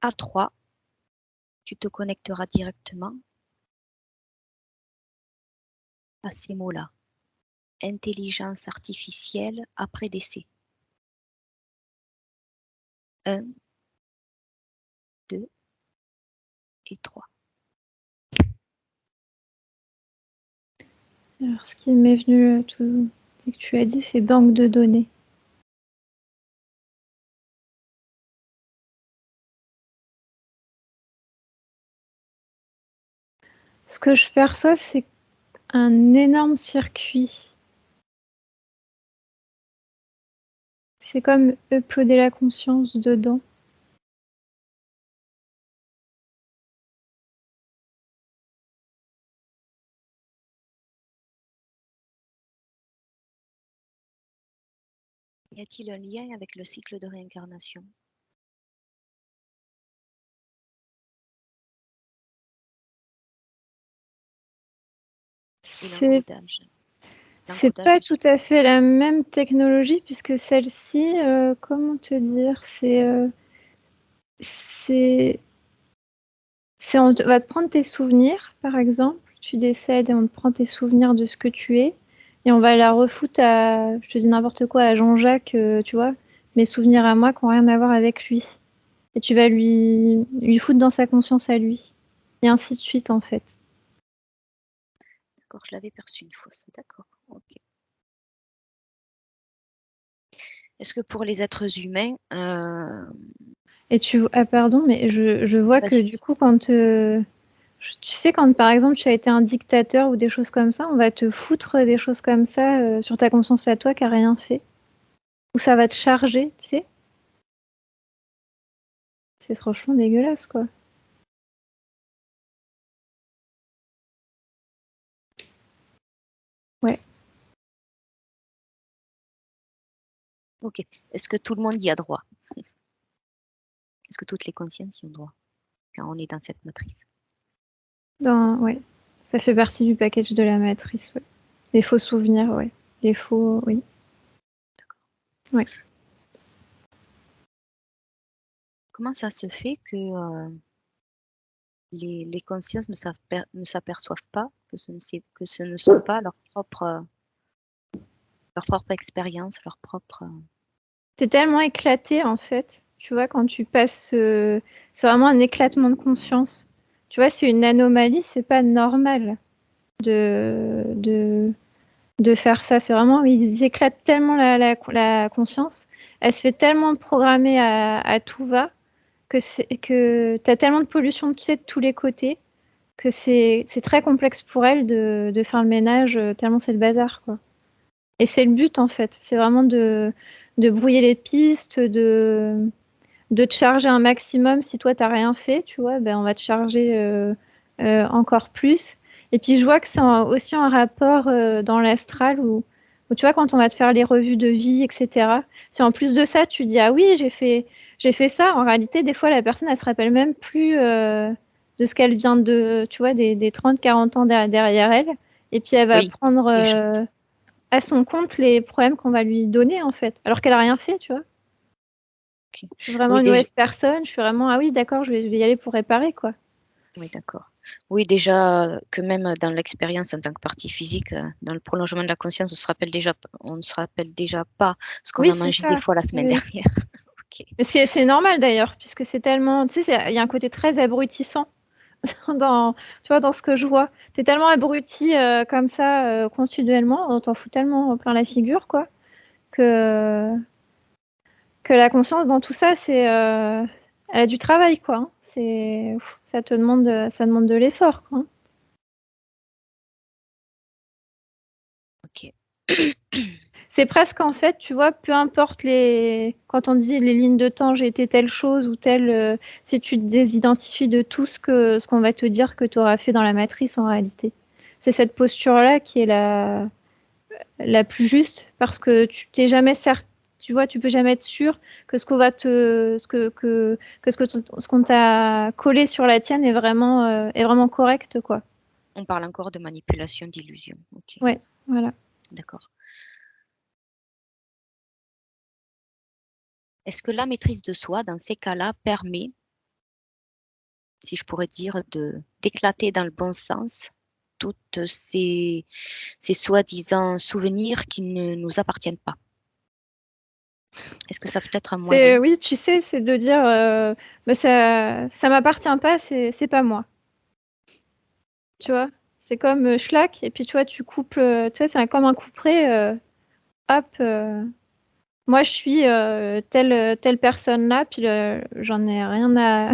à 3, tu te connecteras directement à ces mots-là. Intelligence artificielle après décès. 1, 2 et 3. Alors, ce qui m'est venu tout dès que tu as dit, c'est banque de données. Ce que je perçois, c'est un énorme circuit. C'est comme uploader la conscience dedans. Y a-t-il un lien avec le cycle de réincarnation? Et l'encodage? C'est L'encodage pas du tout cycle. à fait la même technologie puisque celle-ci, comment te dire, on va te prendre tes souvenirs, par exemple. Tu décèdes et on te prend tes souvenirs de ce que tu es et on va la refoutre à, je te dis n'importe quoi, à Jean-Jacques, tu vois, mes souvenirs à moi qui n'ont rien à voir avec lui. Et tu vas lui foutre dans sa conscience à lui. Et ainsi de suite, en fait. D'accord, je l'avais perçu une fausse. D'accord, ok. Est-ce que pour les êtres humains, Et pardon, mais je vois que vas-y. du coup, quand tu sais, quand par exemple tu as été un dictateur ou des choses comme ça, on va te foutre des choses comme ça sur ta conscience à toi qui n'a rien fait. Ou ça va te charger, tu sais. C'est franchement dégueulasse, quoi. Ouais. Ok. Est-ce que tout le monde y a droit? Est-ce que toutes les consciences y ont droit quand on est dans cette matrice? Ouais. Ça fait partie du package de la matrice, ouais. Les faux souvenirs, ouais. Les faux, oui. D'accord. Ouais. Comment ça se fait que les consciences ne s'aperçoivent pas que ce ne sont pas leur propre expérience, leur propre... C'est tellement éclaté, en fait. Tu vois, quand tu passes... c'est vraiment un éclatement de conscience. Tu vois, c'est une anomalie, c'est pas normal de faire ça. C'est vraiment... Ils éclatent tellement la conscience. Elle se fait tellement programmer à tout va que tu as tellement de pollution, tu sais, de tous les côtés, que c'est très complexe pour elle de faire le ménage, tellement c'est le bazar, quoi. Et c'est le but, en fait. C'est vraiment de brouiller les pistes, de te charger un maximum. Si toi, tu n'as rien fait, tu vois, ben, on va te charger encore plus. Et puis, je vois que c'est aussi un rapport dans l'astral où, tu vois, quand on va te faire les revues de vie, etc., si en plus de ça, tu dis, ah oui, j'ai fait ça, en réalité, des fois, la personne, elle se rappelle même plus de ce qu'elle vient de, tu vois, des 30, 40 ans derrière elle. Et puis, elle va Oui, prendre déjà. à son compte les problèmes qu'on va lui donner, en fait, alors qu'elle a rien fait, tu vois. Okay. Je suis vraiment Oui, une déjà. mauvaise personne, je suis vraiment, ah oui, d'accord, je vais y aller pour réparer, quoi. Oui, d'accord. Oui, déjà, que même dans l'expérience en tant que partie physique, dans le prolongement de la conscience, on ne se rappelle déjà pas ce qu'on Oui, a c'est mangé des ça. fois la semaine Oui. dernière. Ok. Mais c'est normal d'ailleurs, puisque c'est tellement, tu sais, il y a un côté très abrutissant dans, tu vois, dans ce que je vois. T'es tellement abruti comme ça continuellement, on t'en fout tellement plein la figure, quoi, que la conscience dans tout ça, elle a du travail, quoi. Hein. Ça demande de l'effort, quoi. Hein. Ok. C'est presque en fait, tu vois, peu importe quand on dit les lignes de temps, j'ai été telle chose ou telle, si tu te désidentifies de tout ce qu'on va te dire que tu auras fait dans la matrice en réalité. C'est cette posture-là qui est la plus juste parce que tu t'es jamais certain, tu vois, tu peux jamais être sûr que ce qu'on va te, ce qu'on t'a collé sur la tienne est vraiment correct, quoi. On parle encore de manipulation, d'illusion. Ok. Ouais, voilà. D'accord. Est-ce que la maîtrise de soi, dans ces cas-là, permet si je pourrais dire, d'éclater dans le bon sens toutes ces soi-disant souvenirs qui ne nous appartiennent pas. Est-ce que ça peut être un moyen? Oui, tu sais, c'est de dire, bah, ça m'appartient pas, c'est pas moi. Tu vois? C'est comme, schlag et puis tu vois, tu coupes, tu sais, c'est comme un couperet, hop, moi je suis, telle personne-là, puis j'en ai rien à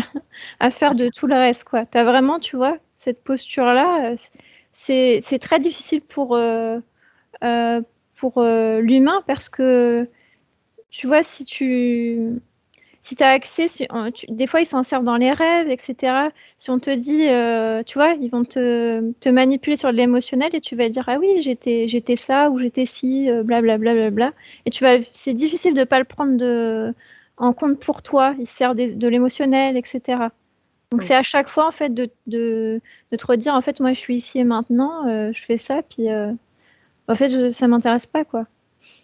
à faire de tout le reste, quoi. Tu as vraiment, tu vois, cette posture-là, c'est très difficile heu, l'humain parce que, tu vois, si tu as accès, si des fois, ils s'en servent dans les rêves et cetera. Si on te dit, tu vois, ils vont te manipuler sur de l'émotionnel et tu vas dire: «Ah oui, j'étais ça ou j'étais ci, bla et tu vas c'est difficile de pas le prendre en compte pour toi. Ils se servent de l'émotionnel et cetera. Donc c'est Oui. à chaque fois, en fait, de te redire: «En fait, moi, je suis ici et maintenant, je fais ça, puis, en fait, ça m'intéresse pas, quoi».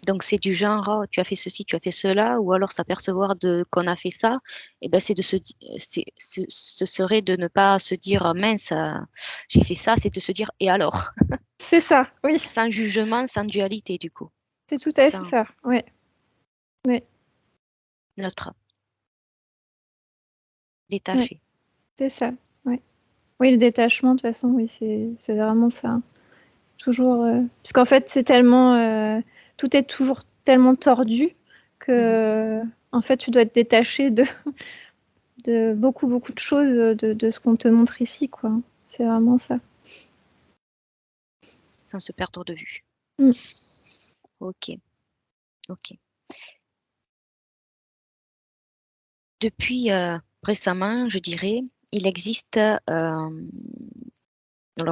Donc c'est du genre: «Oh, tu as fait ceci, tu as fait cela», ou alors s'apercevoir qu'on a fait ça, et ben, c'est de se di ce serait de ne pas se dire: «Mince, j'ai fait ça», c'est de se dire: «Et alors?» C'est ça, oui, Sans jugement, sans dualité du coup. c'est tout à fait Sans ça. Ouais, ouais, neutre, ouais, détaché. c'est ça, ouais. Oui, le détachement, de toute façon, oui, c'est vraiment ça, hein. Toujours, puisqu'en fait, c'est tellement, tout est toujours tellement tordu Mmh. que, en fait, tu dois te détacher de beaucoup, beaucoup de choses, de ce qu'on te montre ici, quoi, hein. C'est vraiment ça. Sans se perdre de vue. Mmh. OK, OK. Depuis, récemment, je dirais, il existe, alors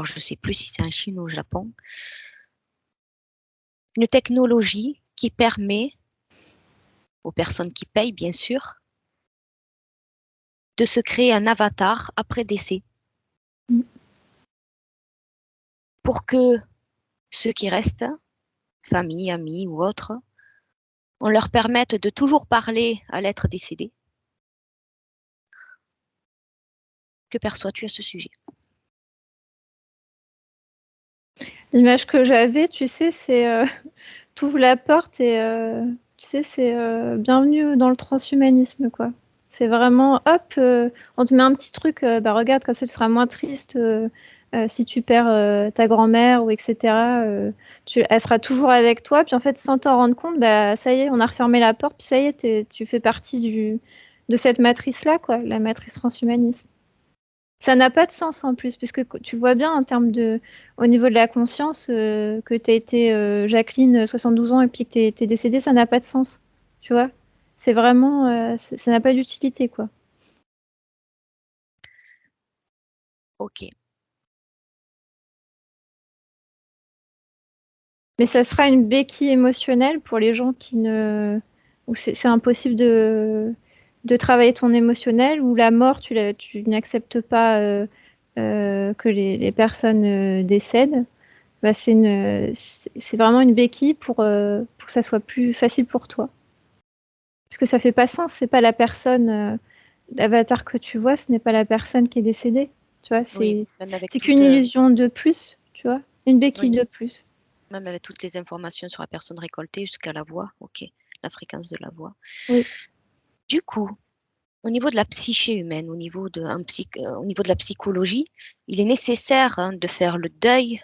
je ne sais plus si c'est en Chine ou au Japon, une technologie qui permet aux personnes qui payent bien sûr, de se créer un avatar après décès, Mmh. pour que ceux qui restent, famille, amis ou autres, on leur permette de toujours parler à l'être décédé. Que perçois-tu à ce sujet? L'image que j'avais, tu sais, c'est, tu ouvres la porte et tu sais, c'est, bienvenue dans le transhumanisme, quoi. C'est vraiment hop, on te met un petit truc, bah, regarde comme ça tu seras moins triste, si tu perds, ta grand-mère ou et cetera, elle sera toujours avec toi, puis en fait, sans t'en rendre compte, bah, ça y est, on a refermé la porte, puis ça y est, tu fais partie de cette matrice-là, quoi, la matrice transhumanisme. Ça n'a pas de sens en plus, puisque tu vois bien en termes au niveau de la conscience, que tu as été, Jacqueline, 72 ans et puis que tu es décédée, ça n'a pas de sens, tu vois? C'est vraiment, ça n'a pas d'utilité, quoi. OK, Mais OK. ça sera une béquille émotionnelle pour les gens où c'est impossible de travailler ton émotionnel, où la mort, tu n'acceptes pas, que les personnes, décèdent. Bah, c'est vraiment une béquille pour que ça soit plus facile pour toi. Parce que ça fait pas sens, c'est pas la personne, l'avatar que tu vois, ce n'est pas la personne qui est décédée, tu vois? Oui, C'est même avec c'est qu'une illusion de plus, tu vois? Une béquille oui, de plus. même avec toutes les informations sur la personne récoltées jusqu'à la voix, OK, la fréquence de la voix. Oui, Du coup, au niveau de la psyché humaine, au niveau de la psychologie, il est nécessaire, hein, de faire le deuil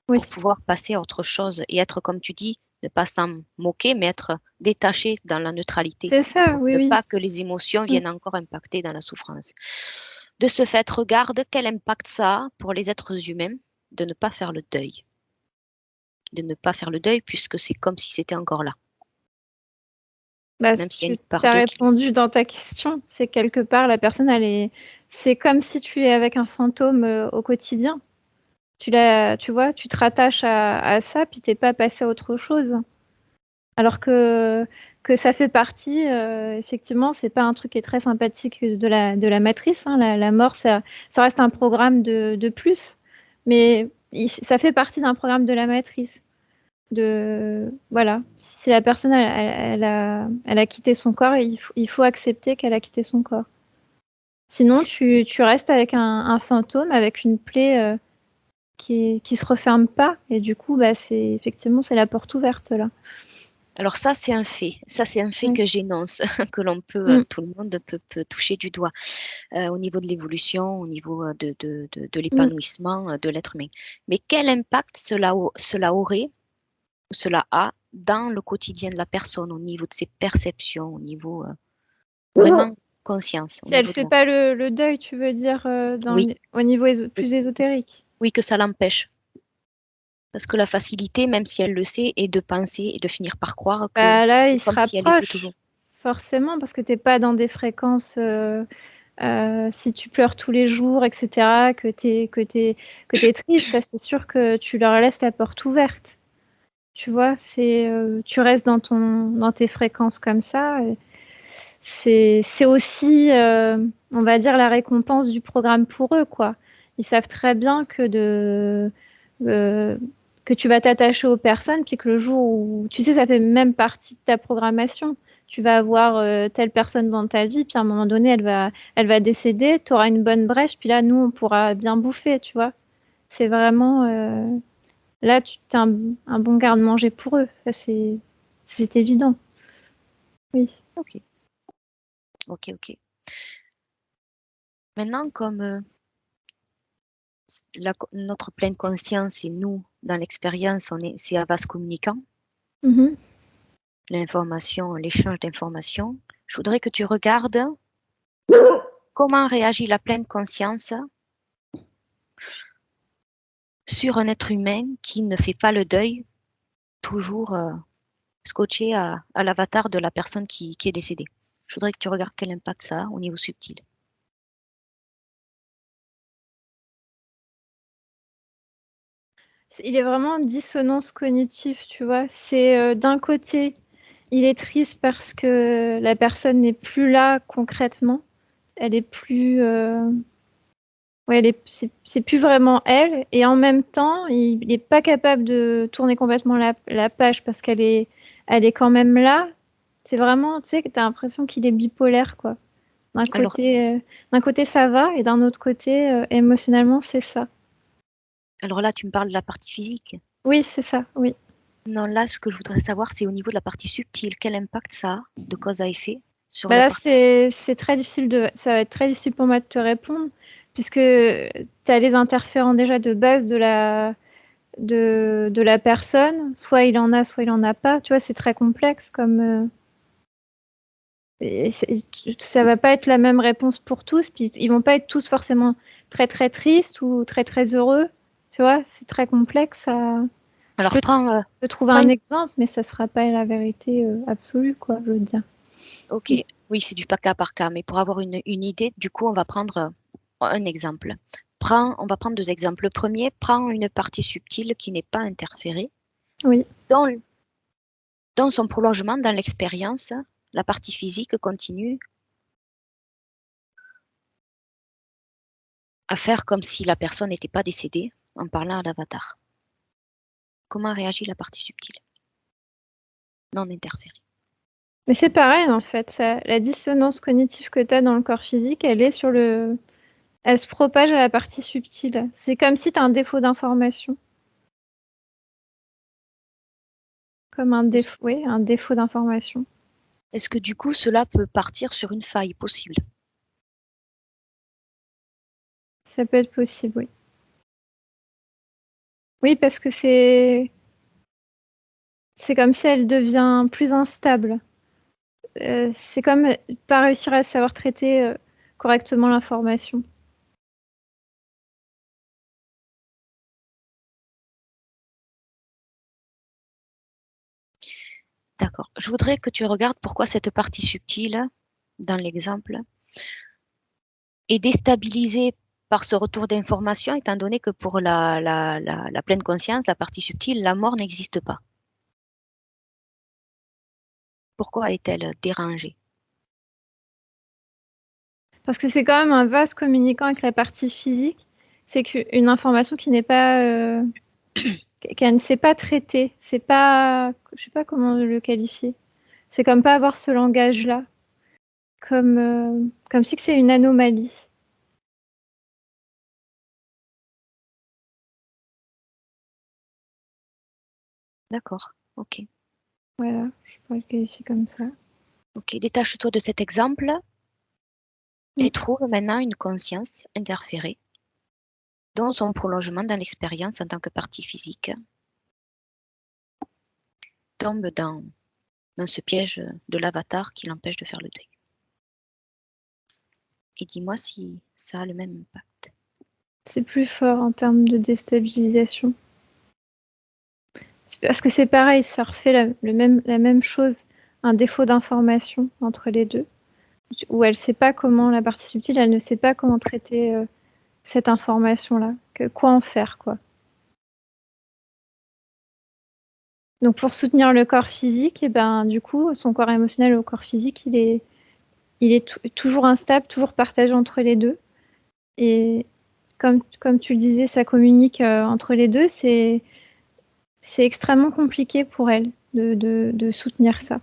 oui. pour pouvoir passer à autre chose et être, comme tu dis, ne pas s'en moquer, mais être détaché dans la neutralité, C'est ça, pour oui, ne oui. pas que les émotions Mmh. viennent encore impacter dans la souffrance. De ce fait, regarde quel impact ça a pour les êtres humains de ne pas faire le deuil. De ne pas faire le deuil puisque c'est comme si c'était encore là, Bah, même si s'il y a une tu part as d'eux qui le sait. répondu dans ta question, c'est quelque part la personne c'est comme si tu es avec un fantôme, au quotidien. Tu vois, tu te rattaches à ça, puis tu es pas passé à autre chose. Alors que ça fait partie, effectivement, c'est pas un truc qui est très sympathique de la matrice, hein. La mort, ça reste un programme de plus, mais ça fait partie d'un programme de la matrice. Voilà, si la personne elle a quitté son corps, il faut accepter qu'elle a quitté son corps. Sinon, tu restes avec un fantôme, avec une plaie qui se referme pas. Et du coup, bah, effectivement, c'est la porte ouverte là. Alors ça, c'est un fait. Ça, c'est un fait Ouais. que j'énonce, que Mm. tout le monde peut toucher du doigt, au niveau de l'évolution, au niveau de Mm. l'épanouissement de l'être humain. Mais quel impact cela aurait, ou cela a dans le quotidien de la personne, au niveau de ses perceptions, au niveau vraiment conscience, au Si elle niveau de fait la... pas le deuil, tu veux dire, Oui, au niveau oui, plus ésotérique. oui, que ça l'empêche. Parce que la facilité, même si elle le sait, est de penser et de finir par croire que Bah, là, c'est il se comme si elle était rapproche, toujours. forcément, parce que tu es pas dans des fréquences, si tu pleures tous les jours et cetera, que tu es triste, ça c'est sûr que tu leur laisses la porte ouverte. Tu vois? Tu restes dans tes fréquences comme ça et c'est aussi, on va dire la récompense du programme pour eux, quoi. Ils savent très bien heu, que tu vas t'attacher aux personnes, puis que le jour où tu sais, ça fait même partie de ta programmation. Tu vas avoir, telle personne dans ta vie, puis à un moment donné, elle va décéder, tu auras une bonne brèche, puis là, nous, on pourra bien bouffer, tu vois? C'est vraiment, là, tu es un bon garde-manger pour eux, ça c'est évident. Oui. Ok, ok, ok. Maintenant, comme notre pleine conscience et nous, dans l'expérience, c'est à vase communicant, Mmh mh. l'information, l'échange d'informations, je voudrais que tu regardes comment réagit la pleine conscience sur un être humain qui ne fait pas le deuil, toujours scotché à l'avatar de la personne qui est décédée. Je voudrais que tu regardes quel impact ça a au niveau subtil. Il est vraiment en dissonance cognitive, tu vois? D'un côté, il est triste parce que la personne n'est plus là concrètement. Elle est plus, ouais, elle est c'est plus vraiment elle et en même temps, il est pas capable de tourner complètement la page parce elle est quand même là. C'est vraiment, tu sais, que tu as l'impression qu'il est bipolaire, quoi. Alors, D'un côté ça va et d'un autre côté, émotionnellement, c'est ça. alors là, tu me parles de la partie physique. Oui, c'est ça, oui. Non, là, ce que je voudrais savoir, c'est au niveau de la partie subtile, quel impact ça a de cause à effet sur Bah, la là, partie physique. c'est très difficile ça va être très difficile pour moi de te répondre puisque tu as les interférents déjà de base de la personne. Soit il en a, soit il en a pas. Tu vois, c'est très complexe comme, et ça va pas être la même réponse pour tous, puis ils vont pas être tous forcément très, très tristes ou très, très heureux. Tu vois? C'est très complexe à je Alors, peux trouver prends un une... exemple, mais ça sera pas la vérité, absolue, quoi, je veux dire. Ok, oui, c'est du pas cas par cas, mais pour avoir une idée, du coup, on va prendre un exemple. On va prendre deux exemples. Le premier, prends une partie subtile qui n'est pas interférée, Oui. dans, dans son prolongement, dans l'expérience, la partie physique continue à faire comme si la personne n'était pas décédée en parlant à l'avatar. Comment réagit la partie subtile, non interférée? Mais c'est pareil en fait, ça la dissonance cognitive que tu as dans le corps physique, elle se propage à la partie subtile. C'est comme si tu as un défaut d'information, comme Est-ce, un défaut d'information. est-ce que du coup, cela peut partir sur une faille possible? Ça peut être possible, oui. Oui, parce que c'est comme si elle devient plus instable. C'est comme pas réussir à savoir traiter, correctement l'information. D'accord. Je voudrais que tu regardes pourquoi cette partie subtile, dans l'exemple, est déstabilisée par ce retour d'information, étant donné que pour la pleine conscience, la partie subtile, la mort n'existe pas. Pourquoi est-elle dérangée? Parce que c'est quand même un vase communicant avec la partie physique. C'est qu'une information qui n'est pas, qu'elle ne sait pas traiter. C'est pas je sais pas comment le qualifier. C'est comme pas avoir ce langage-là. comme si que c'est une anomalie. D'accord, ok. Voilà, je pourrais le qualifier comme ça. Ok, détache-toi de cet exemple Mm. et trouve maintenant une conscience interférée dans son prolongement dans l'expérience en tant que partie physique. Tombe dans ce piège de l'avatar qui l'empêche de faire le deuil. Et dis-moi si ça a le même impact. C'est plus fort en termes de déstabilisation. Parce que c'est pareil, ça refait la même chose, un défaut d'information entre les deux, où elle sait pas comment, la partie subtile, elle ne sait pas comment traiter cette information-là, quoi en faire, quoi. Donc pour soutenir le corps physique, et ben du coup, son corps émotionnel au corps physique, il est toujours instable, toujours partagé entre les deux. Et comme tu le disais, ça communique entre les deux, c'est extrêmement compliqué pour elle de soutenir ça.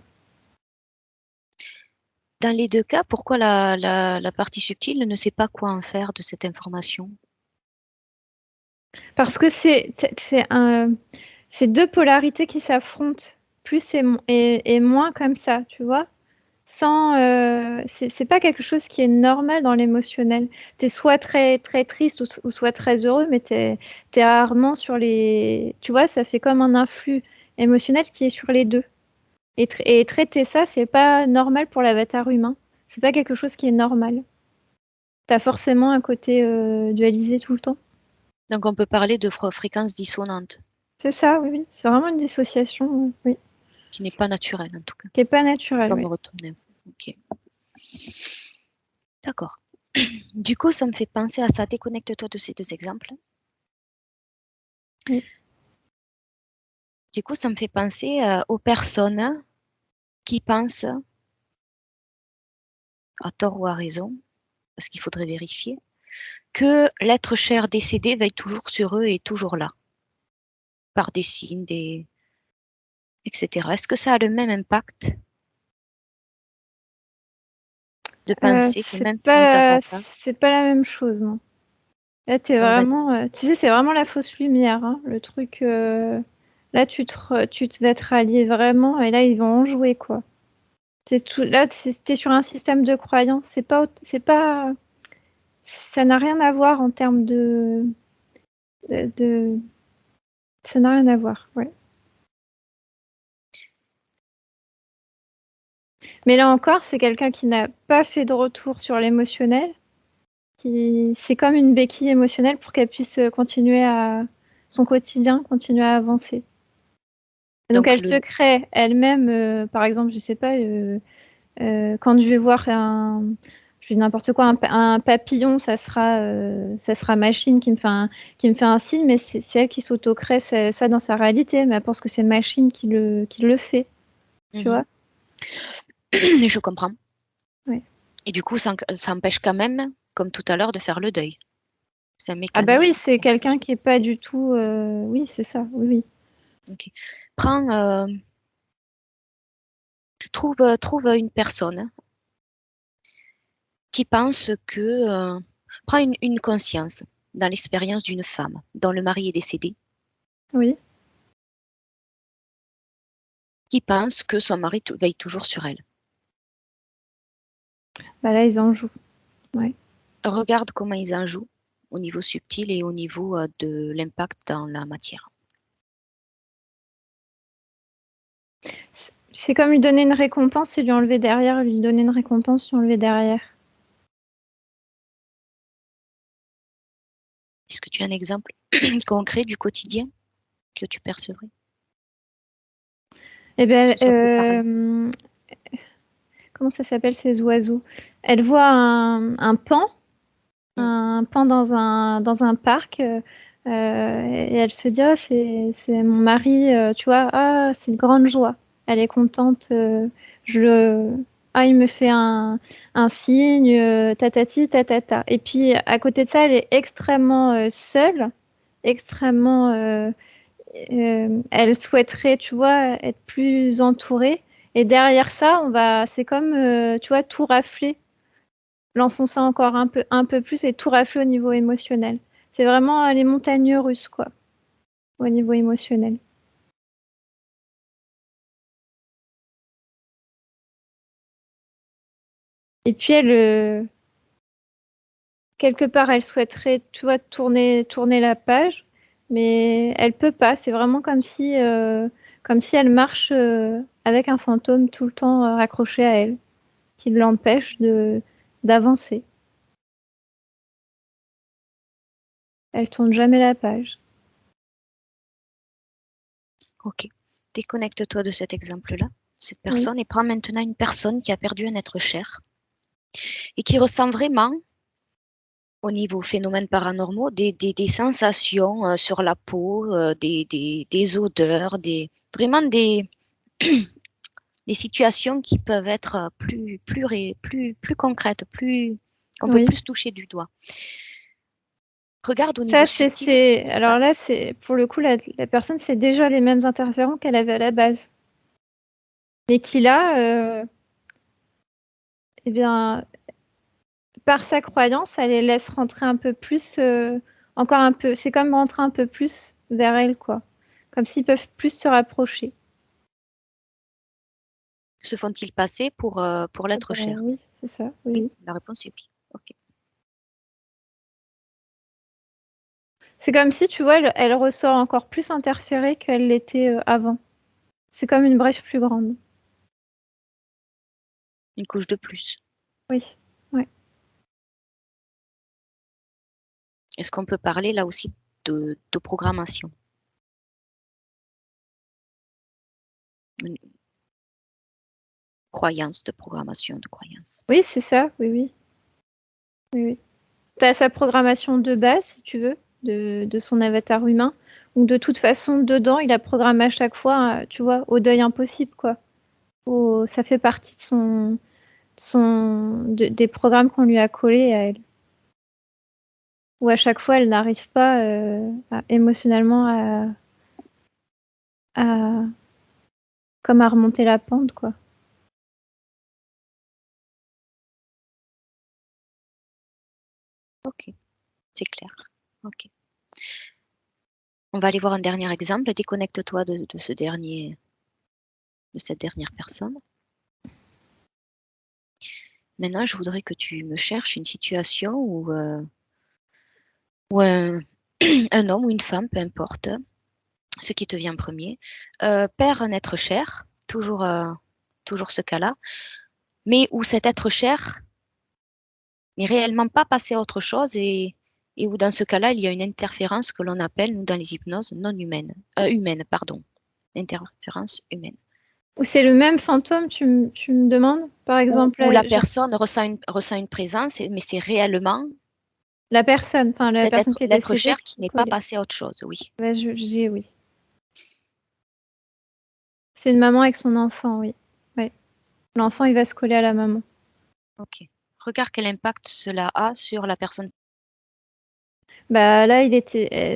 Dans les deux cas, pourquoi la partie subtile ne sait pas quoi en faire de cette information? Parce que c'est deux polarités qui s'affrontent, plus et moins comme ça, tu vois. C'est pas quelque chose qui est normal dans l'émotionnel. T'es soit très très triste ou soit très heureux, mais t'es rarement sur les. Tu vois, ça fait comme un influx émotionnel qui est sur les deux. Et traiter ça, c'est pas normal pour l'avatar humain. C'est pas quelque chose qui est normal. T'as forcément un côté dualisé tout le temps. Donc on peut parler de fréquence dissonante, C'est ça, oui, oui. C'est vraiment une dissociation, oui, qui n'est pas naturelle en tout cas, qui est pas naturelle, comme oui. retourner. Ok, d'accord. Du coup, ça me fait penser à ça. Déconnecte-toi de ces deux exemples. Oui. Du coup, ça me fait penser aux personnes qui pensent, à tort ou à raison, parce qu'il faudrait vérifier, que l'être cher décédé veille toujours sur eux et est toujours là, par des signes, etc. Est-ce que ça a le même impact de penser que même sans avoir ça, C'est pas la même chose, non. Là, t'es bon, vas-y. vraiment, tu sais, c'est vraiment la fausse lumière, hein, le truc. Là, tu te vas te rallier vraiment, et là, ils vont en jouer, quoi. C'est tout. Là, t'es sur un système de croyance. C'est pas, ça n'a rien à voir en termes de, ça n'a rien à voir, ouais. Mais là encore, c'est quelqu'un qui n'a pas fait de retour sur l'émotionnel. C'est comme une béquille émotionnelle pour qu'elle puisse continuer à son quotidien, continuer à avancer. Et donc Donc elle se crée elle-même, par exemple, je sais pas, quand je vais voir je dis n'importe quoi, un papillon, ça sera machine qui me fait un signe, mais c'est elle qui s'auto-crée ça dans sa réalité, mais elle pense que c'est machine qui le fait, tu vois. je comprends. Ouais. Et du coup, ça empêche quand même, comme tout à l'heure, de faire le deuil. C'est un Ah bah oui, mécanisme. c'est quelqu'un qui est pas du tout, oui, c'est ça, oui, oui. Ok. Trouve une personne qui pense que prends une conscience dans l'expérience d'une femme dont le mari est décédé, Oui. qui pense que son mari veille toujours sur elle. Bah là, ils en jouent. Ouais. Regarde comment ils en jouent au niveau subtil et au niveau de l'impact dans la matière. C'est comme lui donner une récompense et lui enlever derrière, lui donner une récompense, lui enlever derrière. Est-ce que tu as un exemple concret du quotidien que tu percevrais? Eh Que bien, ce soit plus parlant. comment ça s'appelle ces oiseaux? Elle voit Mm. un pan dans un parc, et elle se dit: «Ah, c'est mon mari», tu vois? Ah, c'est une grande joie. Elle est contente, je le ah, il me fait un signe, tatati tatata et puis à côté de ça, elle est extrêmement, seule, extrêmement, elle souhaiterait, tu vois, être plus entourée Et derrière ça, c'est comme, tu vois, tout rafler, l'enfoncer encore un peu plus et tout rafler au niveau émotionnel. C'est vraiment, les montagnes russes, quoi, au niveau émotionnel. Et puis elle, quelque part, elle souhaiterait, tu vois, tourner la page, mais elle peut pas. C'est vraiment comme si elle marche, avec un fantôme tout le temps, raccroché à elle, qui l'empêche d'avancer. Elle tourne jamais la page. Ok. Déconnecte-toi de cet exemple-là, cette Oui, personne, et prends maintenant une personne qui a perdu un être cher et qui ressent vraiment, au niveau phénomènes paranormaux, des sensations sur la peau, des odeurs, vraiment des situations qui peuvent être plus concrètes, qu'on peut oui. plus toucher du doigt. Regarde au niveau Ça, subtil ce qui se alors passe. là, c'est pour le coup, la personne, c'est déjà les mêmes interférents qu'elle avait à la base. Mais qui là, eh bien, par sa croyance, elle les laisse rentrer un peu plus, encore un peu. C'est comme rentrer un peu plus vers elle, quoi. Comme s'ils peuvent plus se rapprocher. Se font-ils passer pour Ah l'être bah, cher? oui, c'est ça, oui, Oui, oui. la réponse est oui. Ok. C'est comme si, tu vois, elle ressort encore plus interférée qu'elle l'était, avant. C'est comme une brèche plus grande. Une couche de plus. Oui, ouais. Est-ce qu'on peut parler là aussi de programmation? Une croyance, de programmation, de croyance. Oui, c'est ça, oui, oui. Oui, oui. Tu as sa programmation de base, si tu veux, de son avatar humain, où de toute façon, dedans, il a programmé à chaque fois, tu vois, au deuil impossible, quoi. Ça fait partie des programmes qu'on lui a collés à elle. Où à chaque fois, elle n'arrive pas émotionnellement à, comme à remonter la pente, quoi. Ok, c'est clair. Ok. On va aller voir un dernier exemple. Déconnecte-toi de cette dernière personne. Maintenant, je voudrais que tu me cherches une situation où un homme ou une femme, peu importe, ce qui te vient en premier, perd un être cher, toujours ce cas-là, mais où cet être cher n'est réellement pas passé à autre chose et où dans ce cas-là, il y a une interférence que l'on appelle, nous, dans les hypnoses, non humaine, humaine, pardon, interférence humaine. Ou c'est le même fantôme, tu me demandes? Par exemple, Où la personne ressent une présence, mais c'est réellement la cet personne être, qui est l'être décédée cher qui qui s'est n'est pas collée. passé à autre chose, oui. Ouais, oui. C'est une maman avec son enfant, oui. Ouais. L'enfant, il va se coller à la maman. Ok. Regarde quel impact cela a sur la personne. Bah, là,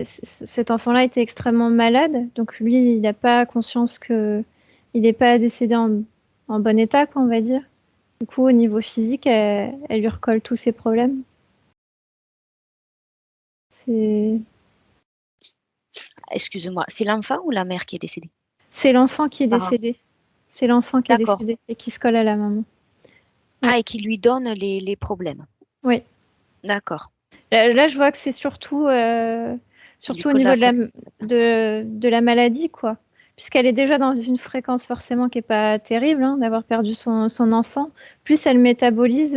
cet enfant-là était extrêmement malade, donc lui, il n'a pas conscience qu'il n'est pas décédé en bon état, quoi, on va dire. Du coup, au niveau physique, elle lui recolle tous ses problèmes. C'est Excuse-moi, c'est l'enfant ou la mère qui est décédée? c'est l'enfant qui est Parent. décédé. C'est l'enfant qui est D'accord. décédé et qui se colle à la maman. Ouais, Ah, et qui lui donne les problèmes. oui. D'accord. Là, je vois que c'est Il lui surtout au colle niveau la présence de la personne. de la maladie, quoi. Puisqu'elle est déjà dans une fréquence forcément qui est pas terrible, hein, d'avoir perdu son enfant. Plus elle métabolise,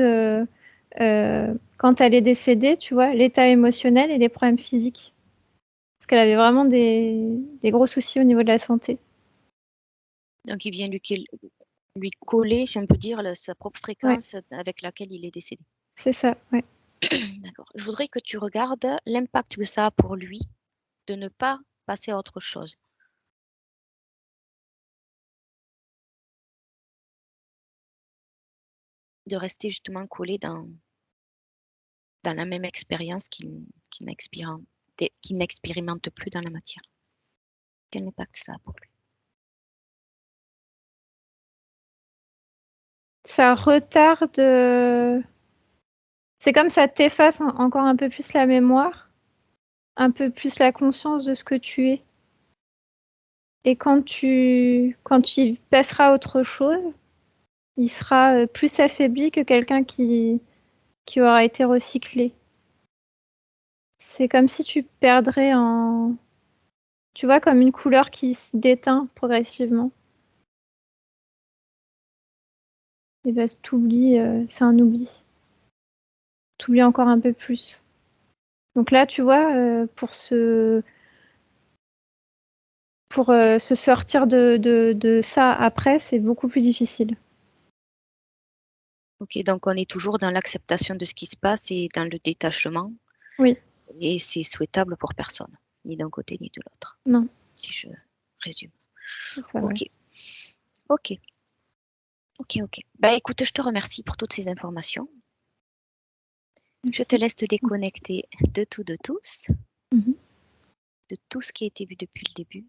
quand elle est décédée, tu vois, l'état émotionnel et les problèmes physiques. Parce qu'elle avait vraiment des gros soucis au niveau de la santé. Donc, il vient lui coller, si on peut dire, sa propre Ouais, fréquence avec laquelle il est décédé. c'est ça, ouais. D'accord. Je voudrais que tu regardes l'impact que ça a pour lui de ne pas passer à autre chose, de rester justement collé dans la même expérience qu'il n'expérimente plus dans la matière. Quel impact ça a pour lui? Ça retarde, c'est comme ça t'efface encore un peu plus la mémoire, un peu plus la conscience de ce que tu es. Et quand tu passeras à autre chose, il sera, plus affaibli que quelqu'un qui aura été recyclé. C'est comme si tu perdrais en tu vois, comme une couleur qui se déteint progressivement. Et bah, t'oublies, c'est un oubli. T'oublies encore un peu plus. Donc là, tu vois, se sortir de ça après, c'est beaucoup plus difficile. OK, donc on est toujours dans l'acceptation de ce qui se passe et dans le détachement Oui, et c'est souhaitable pour personne, ni d'un côté ni de l'autre, non, si je résume. c'est ça, ouais. OK, OK, OK, OK. Bah, écoute, je te remercie pour toutes ces informations. Je te Merci. laisse te déconnecter de tout, de tous, Mmh mh. de tout ce qui a été vu depuis le début.